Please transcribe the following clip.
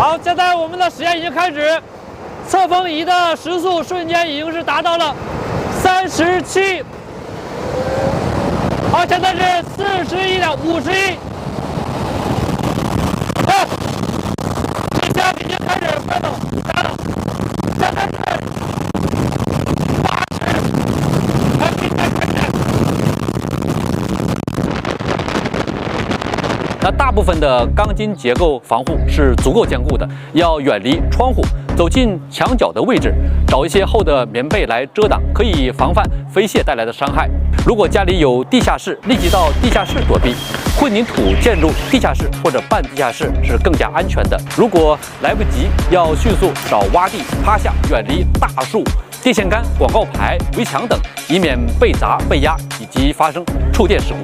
好，现在我们的实验已经开始，测风仪的时速瞬间已经是达到了37。好，现在是41.51。好，气枪已经开始快走加了，现在是80。来，气枪开始。那大部分的钢筋结构防护是足够坚固的，要远离窗户，走进墙角的位置，找一些厚的棉被来遮挡，可以防范飞屑带来的伤害。如果家里有地下室，立即到地下室躲避。混凝土建筑地下室或者半地下室是更加安全的。如果来不及，要迅速找洼地趴下，远离大树、电线杆、广告牌、围墙等，以免被砸、被压以及发生触电事故。